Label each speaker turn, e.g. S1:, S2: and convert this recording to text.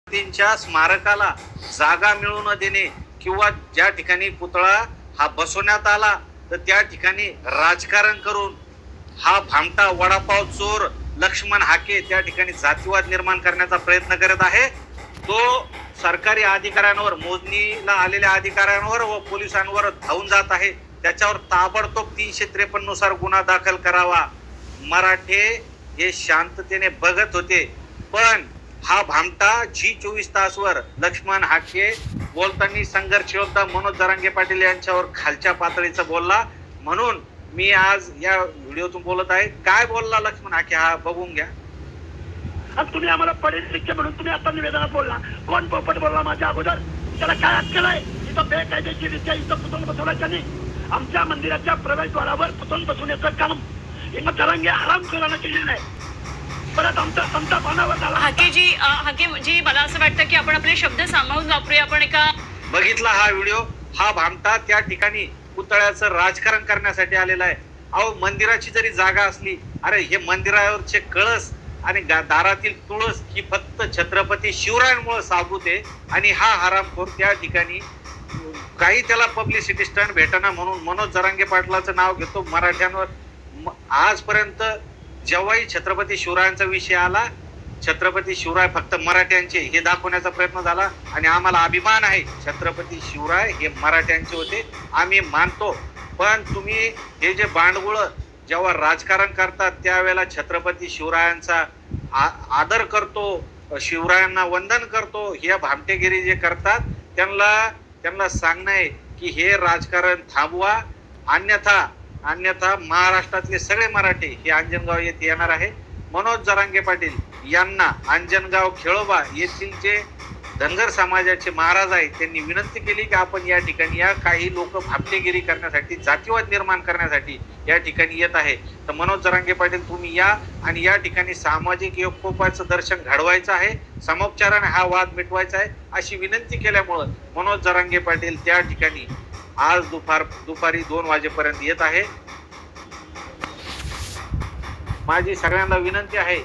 S1: त्यांच्या स्मारकाला जागा मिळू न देणे किंवा ज्या ठिकाणी पुतळा हा बसवण्यात आला तर त्या ठिकाणी राजकारण करून हा भामटा वडापाव चोर लक्ष्मण हाके त्या ठिकाणी जातीवाद निर्माण करण्याचा प्रयत्न करत आहे। तो सरकारी अधिकाऱ्यांवर, मोजणीला आलेल्या अधिकाऱ्यांवर व पोलिसांवर धावून जात आहे। त्याच्यावर ताबडतोब 353 नुसार गुन्हा दाखल करावा। मराठे हे शांततेने बघत होते, पण हा भामटा G24 तासवर लक्ष्मण हाके बोलताना संघर्ष योद्धा मनोज जरांगे पाटील यांच्यावर खालच्या पातळीचा बोलला। म्हणून मी आज या व्हिडिओतून बोलत आहे। काय बोलला लक्ष्मण हाके हा बघून घ्या।
S2: आज तुम्ही आम्हाला पडेल शिक्षे म्हणून तुम्ही आता निवेदनात बोलला। कोण पोपट बोलला माझ्या अगोदर? त्याला काय अक्कल आहे? इथं बेकायदेशीरित्या इथं पुतळा बसवला नाही। आमच्या मंदिराच्या प्रवेशद्वारावर पुतळा बसवण्याचं काम जरांगे हरामखोरानं केलेलं आहे। परत आमचा संताप अनावर झाला।
S3: हाकेजी मला असं वाटतं की आपण आपले शब्द सांभाळून वापरूया। आपण एका
S1: बघितला हा व्हिडिओ, हा भामटा त्या ठिकाणी पुतळ्याचं राजकारण करण्यासाठी आलेला आहे। अहो, मंदिराची जरी जागा असली, अरे हे मंदिरावरचे कळस आणि दारातील तुळस ही फक्त छत्रपती शिवरायांमुळे साबूत आहे। आणि हा हरामखोर त्या ठिकाणी काही त्याला पब्लिसिटी स्टंट भेटना म्हणून मनोज जरांगे पाटलाचं नाव घेतो मराठ्यांवर। आजपर्यंत जेव्हाही छत्रपती शिवरायांचा विषय आला, छत्रपती शिवराय फक्त मराठ्यांचे हे दाखवण्याचा प्रयत्न झाला। आणि आम्हाला अभिमान आहे, छत्रपती शिवराय हे मराठ्यांचे होते, आम्ही मानतो। पण तुम्ही हे जे बांडगुळ जेव्हा राजकारण करतात त्यावेळेला छत्रपती शिवरायांचा आदर करतो, शिवरायांना वंदन करतो, हे भामटेगिरी जे करतात त्यांना सांगणं आहे की हे राजकारण थांबवा, अन्यथा महाराष्ट्रातले सगळे मराठी हे अंजनगाव येथे येणार आहे। मनोज जरांगे पाटील यांना अंजनगाव खेळोबा येथील जे धनगर समाजाचे महाराज आहेत त्यांनी विनंती केली की आपण या ठिकाणी या, काही लोक भामटेगिरी करण्यासाठी, जातीवाद निर्माण करण्यासाठी या ठिकाणी येत आहे। तर मनोज जरांगे पाटील तुम्ही या आणि या ठिकाणी सामाजिक एकोपाचं दर्शन घडवायचं आहे, समोपचाराने हा वाद मिटवायचा आहे अशी विनंती केल्यामुळं मनोज जरांगे पाटील त्या ठिकाणी आज दुपारी 2 वाजेपर्यंत येत आहे। माझी सगळ्यांना विनंती आहे